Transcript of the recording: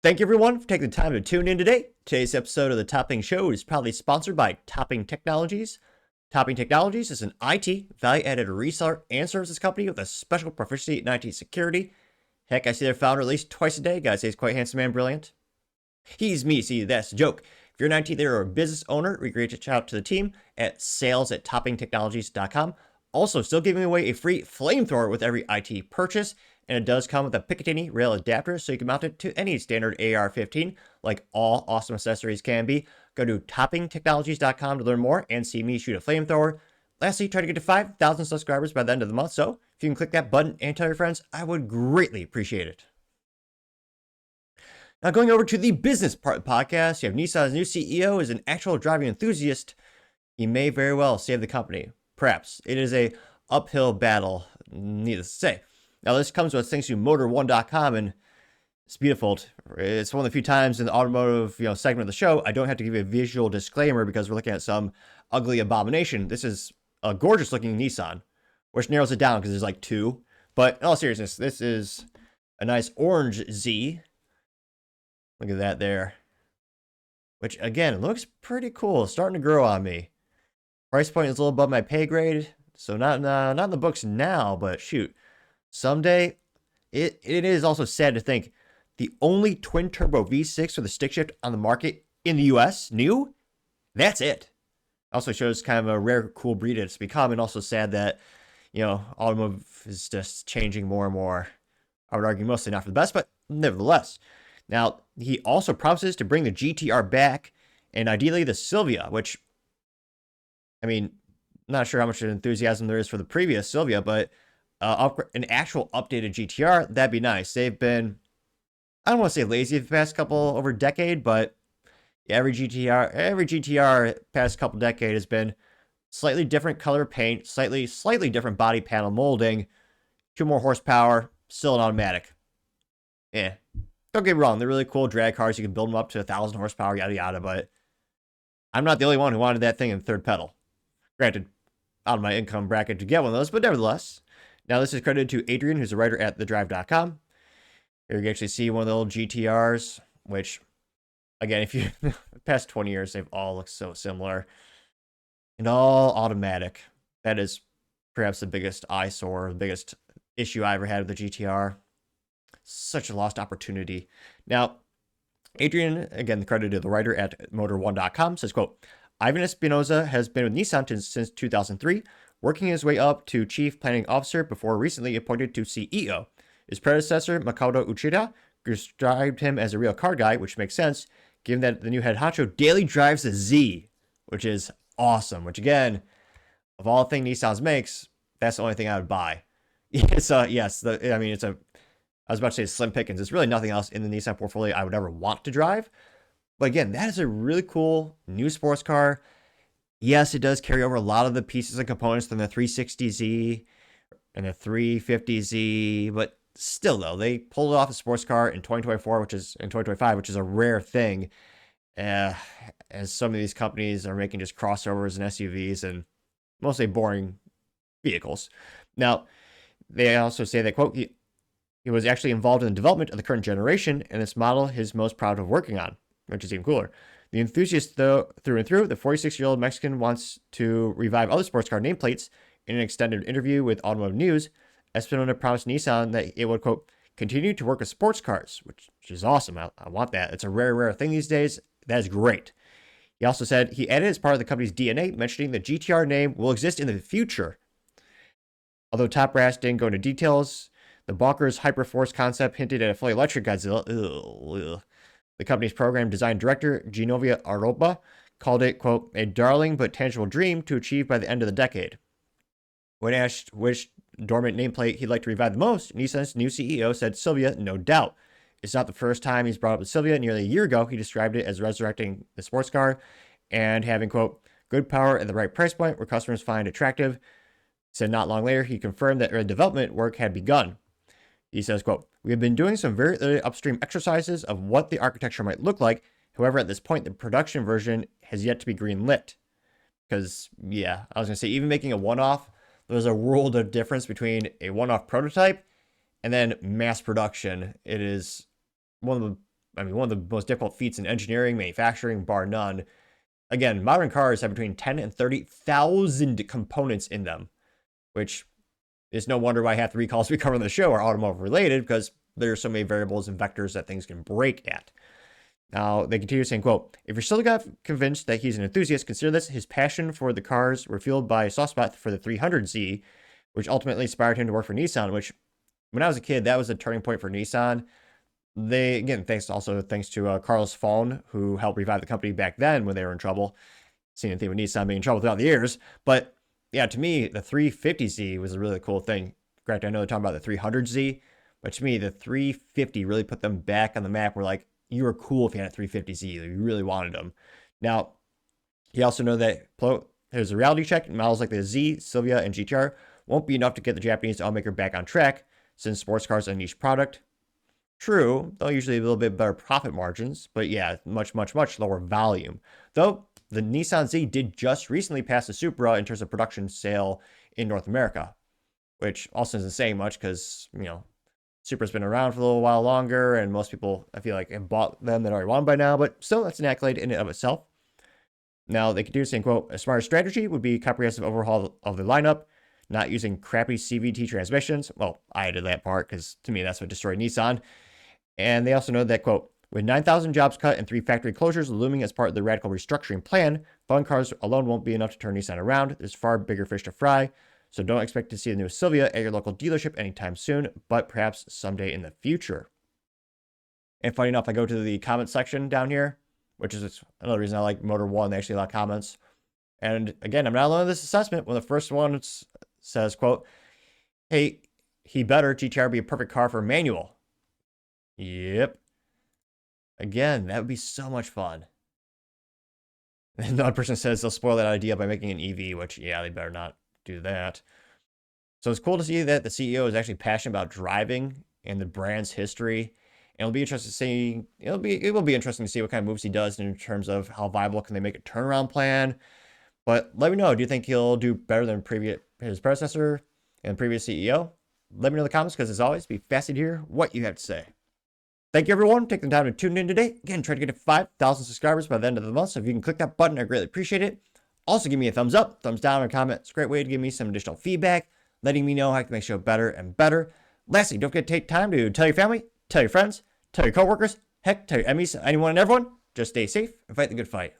Thank you everyone for taking the time to tune in today. Today's episode of the Topping Show is proudly sponsored by Topping Technologies. Topping Technologies is an IT value-added reseller and services company with a special proficiency in IT security. Heck, I see their founder at least twice a day. Guys say he's quite handsome and brilliant. He's me, see, that's a joke. If you're an IT leader or a business owner, we reach out to the team at sales@toppingtechnologies.com. Also, still giving away a free flamethrower with every IT purchase, and it does come with a Picatinny rail adapter, so you can mount it to any standard AR-15, like all awesome accessories can be. Go to toppingtechnologies.com to learn more and see me shoot a flamethrower. Lastly, try to get to 5,000 subscribers by the end of the month, so if you can click that button and tell your friends, I would greatly appreciate it. Now, going over to the business part of the podcast, you have Nissan's new CEO is an actual driving enthusiast. He may very well save the company. Perhaps. It is a uphill battle, needless to say. Now, this comes with thanks to Motor1.com, and it's beautiful. It's one of the few times in the automotive segment of the show I don't have to give a visual disclaimer because we're looking at some ugly abomination. This is a gorgeous-looking Nissan, which narrows it down because there's like two. But in all seriousness, this is a nice orange Z. Look at that there. Which, again, looks pretty cool. It's starting to grow on me. Price point is a little above my pay grade, so not in the books now, but shoot. Someday, it is also sad to think the only twin-turbo V6 with a stick shift on the market in the US, new, that's it. Also shows kind of a rare, cool breed it's become, and also sad that, automotive is just changing more and more. I would argue mostly not for the best, but nevertheless. Now, he also promises to bring the GTR back, and ideally the Silvia, which, I mean, not sure how much enthusiasm there is for the previous Silvia, but an actual updated GTR, that'd be nice. They've been, I don't want to say lazy the past over decade, but every GTR past couple decade has been slightly different color paint, slightly different body panel molding, 2 more horsepower, still an automatic. Yeah, don't get me wrong, they're really cool drag cars. You can build them up to 1,000 horsepower, yada yada. But I'm not the only one who wanted that thing in third pedal. Granted, out of my income bracket to get one of those, but nevertheless. Now, this is credited to Adrian, who's a writer at thedrive.com. Here you can actually see one of the old GTRs, which, again, if you the past 20 years, they've all looked so similar. And all automatic. That is perhaps the biggest eyesore, the biggest issue I ever had with the GTR. Such a lost opportunity. Now, Adrian, again, credited to the writer at Motor1.com, says, quote, Ivan Espinoza has been with Nissan since 2003, working his way up to Chief Planning Officer before recently appointed to CEO. His predecessor, Makoto Uchida, described him as a real car guy, which makes sense, given that the new head honcho daily drives a Z, which is awesome. Which, again, of all things Nissan makes, that's the only thing I would buy. It's I was about to say slim pickings. There's really nothing else in the Nissan portfolio I would ever want to drive. But again, that is a really cool new sports car. Yes, it does carry over a lot of the pieces and components from the 360Z and the 350Z, but still, though, they pulled it off a sports car in 2024, which is in 2025, which is a rare thing. As some of these companies are making just crossovers and SUVs and mostly boring vehicles. Now, they also say that, quote, he was actually involved in the development of the current generation, and this model he's most proud of working on, which is even cooler. The enthusiast, though, through and through, the 46-year-old Mexican wants to revive other sports car nameplates. In an extended interview with Automotive News, Espinoza promised Nissan that it would, quote, continue to work with sports cars, which is awesome. I want that. It's a rare thing these days. That is great. He also said he added as part of the company's DNA, mentioning the GTR name will exist in the future. Although Top Brass didn't go into details, the bonkers Hyperforce concept hinted at a fully electric Godzilla. Ugh. The company's program design director, Genovia Aropa, called it, quote, a darling but tangible dream to achieve by the end of the decade. When asked which dormant nameplate he'd like to revive the most, Nissan's new CEO said Silvia, no doubt. It's not the first time he's brought up the Silvia. Nearly a year ago, he described it as resurrecting the sports car and having, quote, good power at the right price point where customers find attractive. Said not long later, he confirmed that development work had begun. He says, quote, we have been doing some very early upstream exercises of what the architecture might look like. However, at this point, the production version has yet to be greenlit. Because, yeah, I was going to say, even making a one-off, there's a world of difference between a one-off prototype and then mass production. It is one of the I mean, one of the most difficult feats in engineering, manufacturing, bar none. Again, modern cars have between 10 and 30,000 components in them, which is no wonder why half the recalls we cover on the show are automotive related, because there are so many variables and vectors that things can break at. Now, they continue saying, quote, if you're still convinced that he's an enthusiast, consider this. His passion for the cars were fueled by a soft spot for the 300Z, which ultimately inspired him to work for Nissan, which, when I was a kid, that was a turning point for Nissan. They, again, thanks to Carlos Fawn, who helped revive the company back then when they were in trouble. Seen anything with Nissan being in trouble throughout the years. But yeah, to me, the 350Z was a really cool thing. Granted, I know they're talking about the 300Z, but to me, the 350 really put them back on the map. Where like, you were cool if you had a 350Z. You really wanted them. Now, you also know that there's a reality check. Models like the Z, Silvia, and GTR won't be enough to get the Japanese automaker back on track, since sports cars are a niche product. True, they'll usually have a little bit better profit margins, but yeah, much lower volume. Though, the Nissan Z did just recently pass the Supra in terms of production sale in North America, which also isn't saying much because, you know, Supra's been around for a little while longer, and most people, I feel like, have bought them that already want by now, but still, that's an accolade in and of itself. Now, they continue saying, quote, a smarter strategy would be a comprehensive overhaul of the lineup, not using crappy CVT transmissions. Well, I added that part because, to me, that's what destroyed Nissan. And they also know that, quote, with 9,000 jobs cut and 3 factory closures looming as part of the radical restructuring plan, fun cars alone won't be enough to turn Nissan around. There's far bigger fish to fry. So don't expect to see the new Silvia at your local dealership anytime soon, but perhaps someday in the future. And funny enough, I go to the comment section down here, which is another reason I like Motor One. They actually have a lot of comments. And again, I'm not alone in this assessment. When the first one says, quote, hey, he better GTR be a perfect car for manual. Yep. Again, that would be so much fun. And another person says they'll spoil that idea by making an EV, which, yeah, they better not do that. So it's cool to see that the CEO is actually passionate about driving and the brand's history. And it'll be interesting to see. It will be interesting to see what kind of moves he does in terms of how viable can they make a turnaround plan. But let me know. Do you think he'll do better than his predecessor and previous CEO? Let me know in the comments, because as always, be fascinated to hear what you have to say. Thank you, everyone, for taking the time to tune in today. Again, try to get to 5,000 subscribers by the end of the month. So if you can click that button, I greatly appreciate it. Also, give me a thumbs up, thumbs down, or a comment. It's a great way to give me some additional feedback, letting me know how I can make the show better and better. Lastly, don't forget to take time to tell your family, tell your friends, tell your coworkers, heck, tell your enemies, anyone and everyone. Just stay safe and fight the good fight.